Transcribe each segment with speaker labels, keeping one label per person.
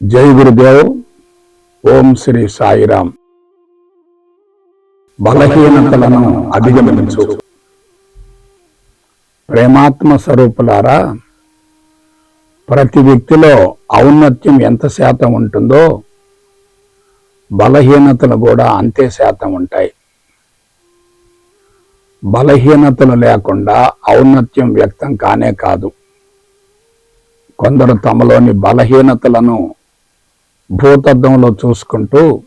Speaker 1: జై గురుదేవ్. ఓం శ్రీ సాయిరాం. బలహీనతలను అధిగమించు. ప్రేమాత్మ స్వరూపులారా, ప్రతి వ్యక్తిలో ఔన్నత్యం ఎంత శాతం ఉంటుందో బలహీనతలు కూడా అంతే శాతం ఉంటాయి. బలహీనతలు లేకుండా ఔన్నత్యం వ్యక్తం కానే కాదు. కొందరు తమలోని బలహీనతలను భూతద్దంలో చూసుకుంటూ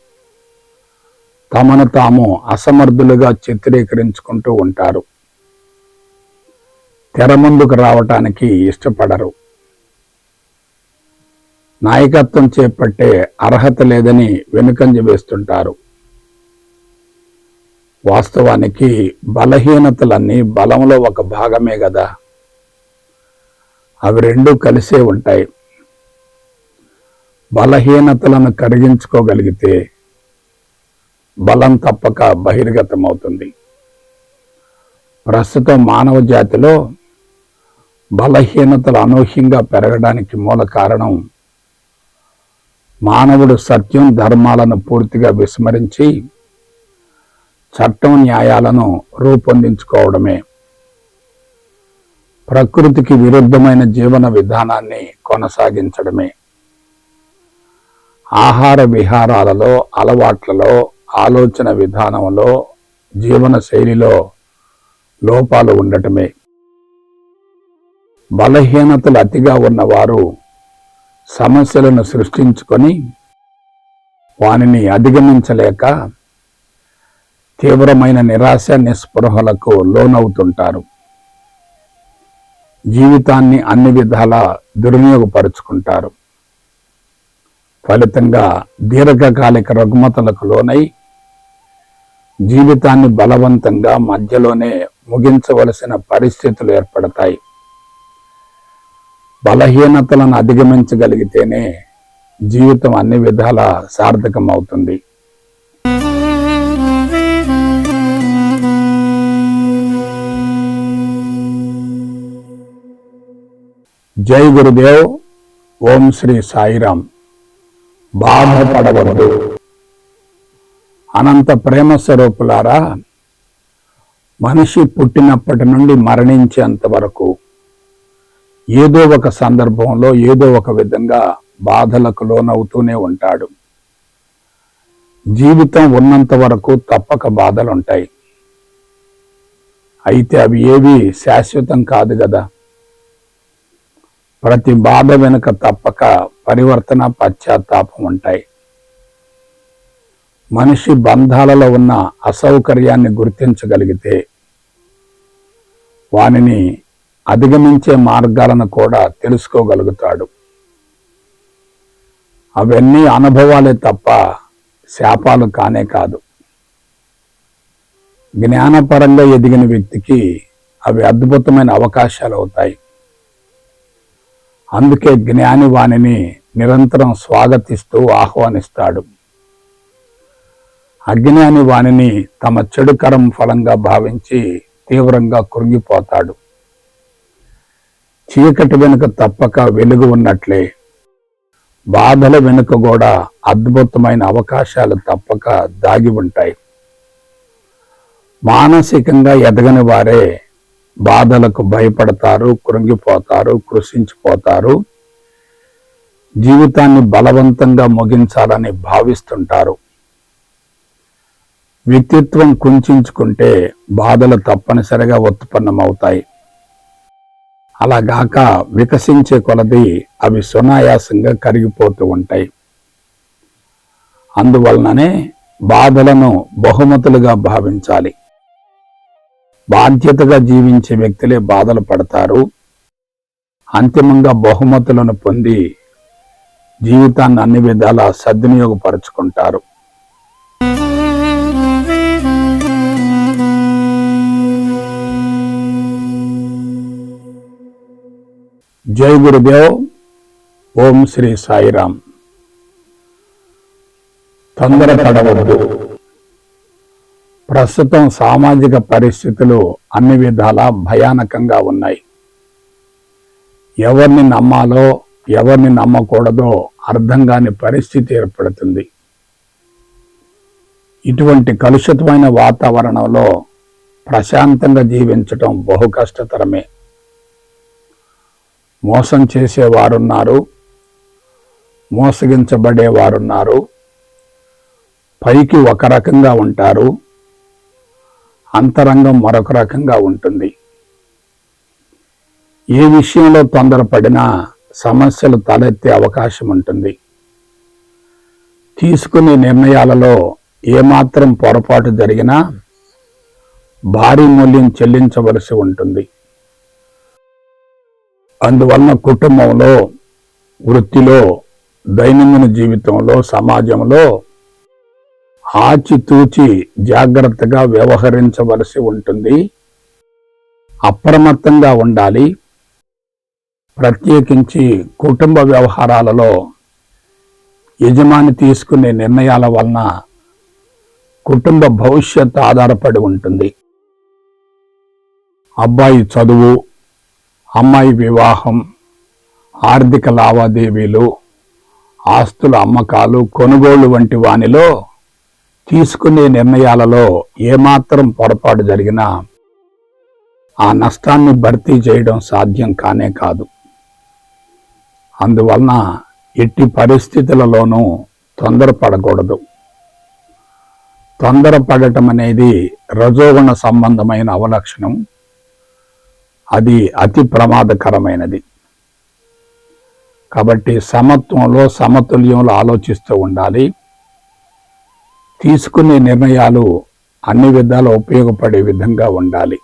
Speaker 1: తమను తాము అసమర్థులుగా చిత్రీకరించుకుంటూ ఉంటారు. తెర ముందుకు రావటానికి ఇష్టపడరు. నాయకత్వం చేపట్టే అర్హత లేదని వెనుకంజ వేస్తుంటారు. వాస్తవానికి బలహీనతలన్నీ బలంలో ఒక భాగమే కదా. అవి రెండూ కలిసే ఉంటాయి. బలహీనతలను కరిగించుకోగలిగితే బలం తప్పక బహిర్గతమవుతుంది. ప్రస్తుతం మానవ జాతిలో బలహీనతలు అనూహ్యంగా పెరగడానికి మూల కారణం మానవుడు సత్యం ధర్మాలను పూర్తిగా విస్మరించి చట్టం న్యాయాలను రూపొందించుకోవడమే. ప్రకృతికి విరుద్ధమైన జీవన విధానాన్ని కొనసాగించడమే. ఆహార విహారాలలో, అలవాట్లలో, ఆలోచన విధానంలో, జీవన శైలిలో లోపాలు ఉండటమే. బలహీనతలు అతిగా ఉన్నవారు సమస్యలను సృష్టించుకొని వానిని అధిగమించలేక తీవ్రమైన నిరాశ నిస్పృహలకు లోనవుతుంటారు. జీవితాన్ని అన్ని విధాలా దుర్వినియోగపరుచుకుంటారు. ఫలితంగా దీర్ఘకాలిక రుగ్మతలకు లోనై జీవితాన్ని బలవంతంగా మధ్యలోనే ముగించవలసిన పరిస్థితులు ఏర్పడతాయి. బలహీనతలను అధిగమించగలిగితేనే జీవితం అన్ని విధాలా సార్థకమవుతుంది. జై గురుదేవ్. ఓం శ్రీ సాయిరాం. బాధపడవద్దు. అనంత ప్రేమ స్వరూపులారా, మనిషి పుట్టినప్పటి నుండి మరణించేంత వరకు ఏదో ఒక సందర్భంలో ఏదో ఒక విధంగా బాధలకు లోనవుతూనే ఉంటాడు. జీవితం ఉన్నంత వరకు తప్పక బాధలుంటాయి. అయితే అవి ఏవి శాశ్వతం కాదు కదా. ప్రతి బాధ వెనుక తప్పక పరివర్తన, పశ్చాత్తాపం ఉంటాయి. మనిషి బంధాలలో ఉన్న అసౌకర్యాన్ని గుర్తించగలిగితే వానిని అధిగమించే మార్గాలను కూడా తెలుసుకోగలుగుతాడు. అవన్నీ అనుభవాలే తప్ప శాపాలు కానే కాదు. జ్ఞానపరంగా ఎదిగిన వ్యక్తికి అవి అద్భుతమైన అవకాశాలు అవుతాయి. అందుకే జ్ఞాని వానిని నిరంతరం స్వాగతిస్తూ ఆహ్వానిస్తాడు. అజ్ఞాని వానిని తమ చెడుకరం ఫలంగా భావించి తీవ్రంగా కృంగిపోతాడు. చీకటి వెనుక తప్పక వెలుగు ఉన్నట్లే బాధల వెనుక కూడా అద్భుతమైన అవకాశాలు తప్పక దాగి ఉంటాయి. మానసికంగా ఎదగని వారే బాధలకు భయపడతారు, కృంగిపోతారు, కృషించిపోతారు. జీవితాన్ని బలవంతంగా ముగించాలని భావిస్తుంటారు. వ్యక్తిత్వం కుంచుకుంటే బాధలు తప్పనిసరిగా ఉత్పన్నమవుతాయి. అలాగాక వికసించే కొలది అవి సునాయాసంగా కరిగిపోతూ ఉంటాయి. అందువలననే బాధలను బహుమతులుగా భావించాలి. బాధ్యతగా జీవించే వ్యక్తులే బాధలు పడతారు. అంతిమంగా బహుమతులను పొంది జీవితాన్ని అన్ని విధాలా సద్వినియోగపరుచుకుంటారు. జై గురుదేవ్. ఓం శ్రీ సాయిరాం. తొందరపడవద్దు. ప్రస్తుతం సామాజిక పరిస్థితులు అన్ని విధాలా భయానకంగా ఉన్నాయి. ఎవరిని నమ్మాలో ఎవరిని నమ్మకూడదో అర్థం కాని పరిస్థితి ఏర్పడుతుంది. ఇటువంటి కలుషితమైన వాతావరణంలో ప్రశాంతంగా జీవించటం బహు కష్టతరమే. మోసం చేసేవారున్నారు, మోసగించబడేవారున్నారు. పైకి ఒక రకంగా ఉంటారు, అంతరంగం మరొక రకంగా ఉంటుంది. ఏ విషయంలో తొందరపడినా సమస్యలు తలెత్తే అవకాశం ఉంటుంది. తీసుకునే నిర్ణయాలలో ఏమాత్రం పొరపాటు జరిగినా భారీ మూల్యం చెల్లించవలసి ఉంటుంది. అందువలన కుటుంబంలో, వృత్తిలో, దైనందిన జీవితంలో, సమాజంలో ఆచితూచి జాగ్రత్తగా వ్యవహరించవలసి ఉంటుంది. అప్రమత్తంగా ఉండాలి. ప్రత్యేకించి కుటుంబ వ్యవహారాలలో యజమాని తీసుకునే నిర్ణయాల వలన కుటుంబ భవిష్యత్తు ఆధారపడి ఉంటుంది. అబ్బాయి చదువు, అమ్మాయి వివాహం, ఆర్థిక లావాదేవీలు, ఆస్తుల అమ్మకాలు, కొనుగోళ్లు వంటి వానిలో తీసుకునే నిర్ణయాలలో ఏమాత్రం పొరపాటు జరిగినా ఆ నష్టాన్ని భర్తీ చేయడం సాధ్యం కానే కాదు. అందువలన ఎట్టి పరిస్థితులలోనూ తొందరపడకూడదు. తొందరపడటం అనేది రజోగుణ సంబంధమైన అవలక్షణం. అది అతి ప్రమాదకరమైనది. కాబట్టి సమత్వంలో, సమతుల్యంలో ఆలోచిస్తూ ఉండాలి. తీసుకునే నిర్ణయాలు అన్ని విధాలు ఉపయోగపడే విధంగా ఉండాలి.